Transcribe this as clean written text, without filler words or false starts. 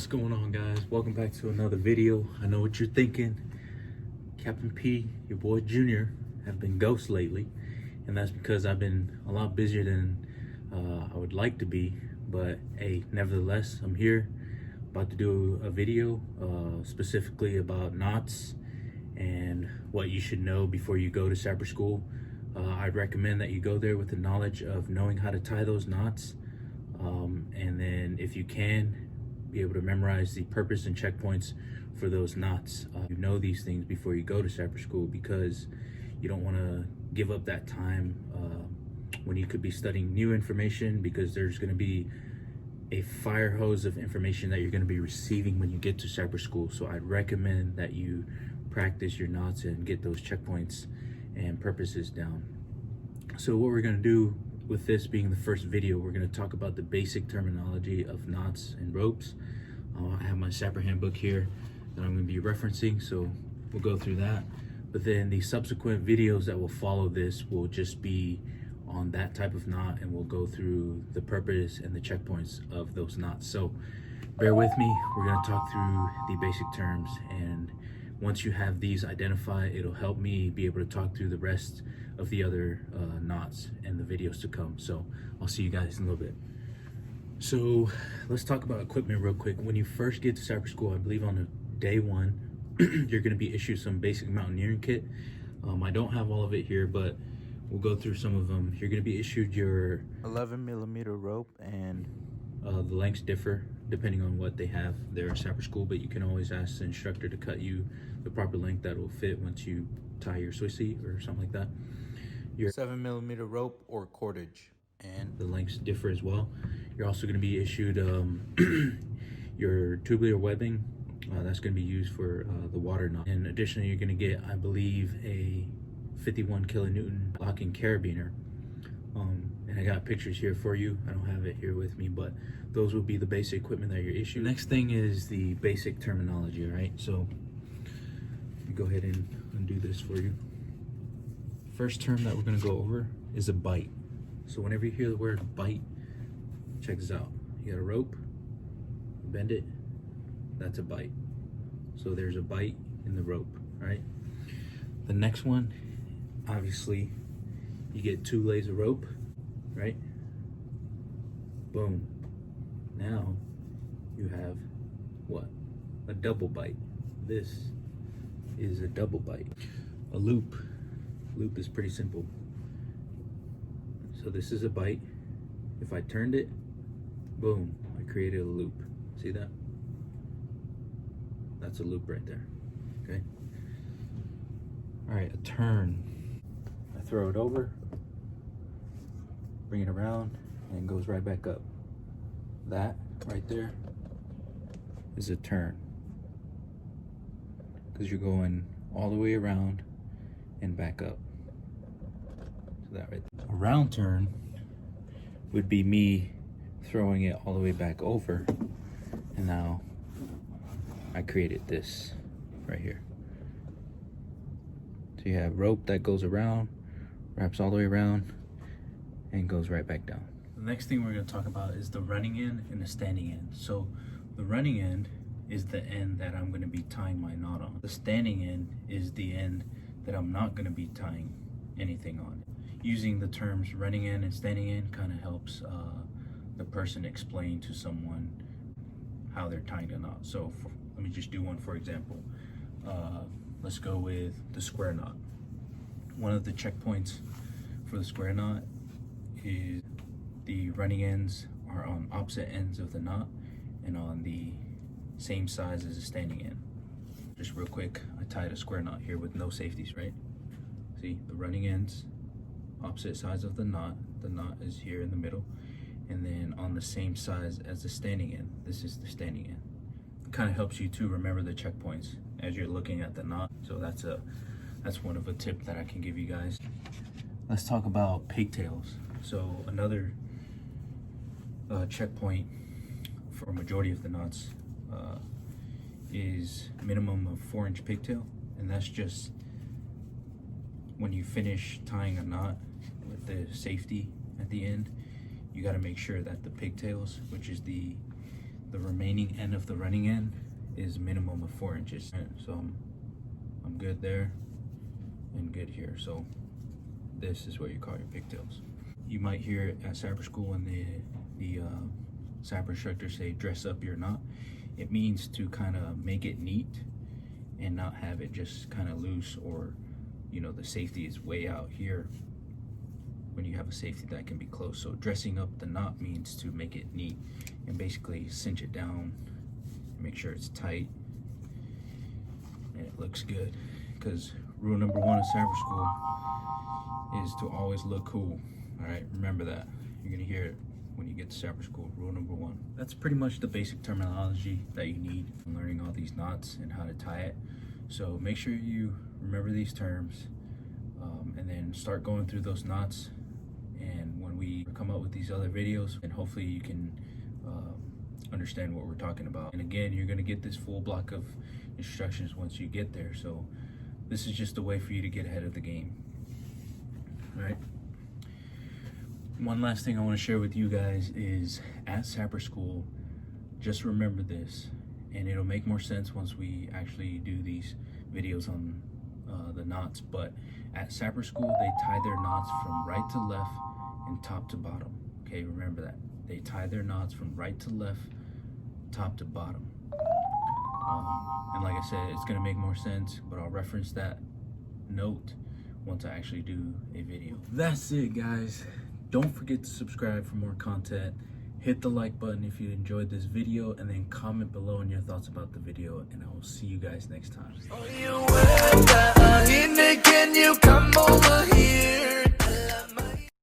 What's going on, guys? Welcome back to another video. I know what you're thinking. Captain P, your boy Junior, have been ghost lately, and that's because I've been a lot busier than I would like to be. But hey, nevertheless, I'm here about to do a video specifically about knots and what you should know before you go to Sapper School. I'd recommend that you go there with the knowledge of knowing how to tie those knots, and then if you can, be able to memorize the purpose and checkpoints for those knots. You know these things before you go to Sapper School, because you don't want to give up that time when you could be studying new information, because there's going to be a fire hose of information that you're going to be receiving when you get to Sapper School. So I'd recommend that you practice your knots and get those checkpoints and purposes down. So what we're going to do with this being the first video, we're going to talk about the basic terminology of knots and ropes. I have my Sapper handbook here that I'm going to be referencing, so we'll go through that. But then the subsequent videos that will follow this will just be on that type of knot, and we'll go through the purpose and the checkpoints of those knots. So bear with me, we're going to talk through the basic terms, and once you have these identified, it'll help me be able to talk through the rest of the other knots and the videos to come. So I'll see you guys in a little bit. So let's talk about equipment real quick. When you first get to Sapper School, I believe on day one, you're going to be issued some basic mountaineering kit. I don't have all of it here, but we'll go through some of them. You're going to be issued your 11mm rope, and the lengths differ depending on what they have there at Sapper School, but you can always ask the instructor to cut you the proper length that will fit once you tie your Swissy or something like that. Your 7mm rope or cordage, and the lengths differ as well. You're also going to be issued your tubular webbing. That's going to be used for the water knot. And additionally, you're going to get, I believe, a 51 kilonewton locking carabiner. And I got pictures here for you. I don't have it here with me, but those will be the basic equipment that you're issued. Next thing is the basic terminology, all right? So let me go ahead and undo this for you. First term that we're going to go over is a bite. So whenever you hear the word bite, check this out. You got a rope, bend it, that's a bite. So there's a bite in the rope, right? The next one, obviously, you get 2 lays of rope, right? Boom. Now you have what? A double bite. This is a double bite. A loop. Loop is pretty simple. So this is a bite. If I turned it, boom, I created a loop. See that? That's a loop right there. Okay. All right, a turn. I throw it over, bring it around, and it goes right back up. That right there is a turn, because you're going all the way around and back up. So that right there. A round turn would be me throwing it all the way back over, and now I created this right here. So you have rope that goes around, wraps all the way around, and goes right back down. The next thing we're going to talk about is the running end and the standing end. So the running end is the end that I'm going to be tying my knot on. The standing end is the end that I'm not going to be tying anything on. Using the terms running end and standing end kind of helps the person explain to someone how they're tying the knot. So let me just do one for example. Let's go with the square knot. One of the checkpoints for the square knot is the running ends are on opposite ends of the knot and on the same size as the standing end. Just real quick, I tied a square knot here with no safeties, right? See, the running ends, opposite sides of the knot is here in the middle, and then on the same size as the standing end, this is the standing end. It kind of helps you to remember the checkpoints as you're looking at the knot. So that's one of a tip that I can give you guys. Let's talk about pigtails. So another checkpoint for a majority of the knots is minimum of 4-inch pigtail, and that's just when you finish tying a knot with the safety at the end, you got to make sure that the pigtails, which is the the remaining end of the running end is minimum of 4 inches. So I'm good there and good here. So this is what you call your pigtails. You might hear at Sapper School when the Sapper instructor say dress up your knot. It means to kind of make it neat and not have it just kind of loose, or you know, the safety is way out here when you have a safety that can be close. So dressing up the knot means to make it neat and basically cinch it down, make sure it's tight and it looks good. Because rule number 1 of Sapper School is to always look cool. All right, remember that. You're gonna hear it when you get to Sapper School. Rule number 1. That's pretty much the basic terminology that you need in learning all these knots and how to tie it. So make sure you remember these terms, and then start going through those knots. And when we come up with these other videos, and hopefully you can understand what we're talking about. And again, you're gonna get this full block of instructions once you get there. So this is just a way for you to get ahead of the game. All right. One last thing I want to share with you guys is at Sapper School, just remember this, and it'll make more sense once we actually do these videos on the knots. But at Sapper School, they tie their knots from right to left and top to bottom. Okay, remember that. They tie their knots from right to left, top to bottom. And like I said, it's going to make more sense, but I'll reference that note once I actually do a video. That's it, guys. Don't forget to subscribe for more content. Hit the like button if you enjoyed this video, and then comment below on your thoughts about the video, and I will see you guys next time. Can you come over here?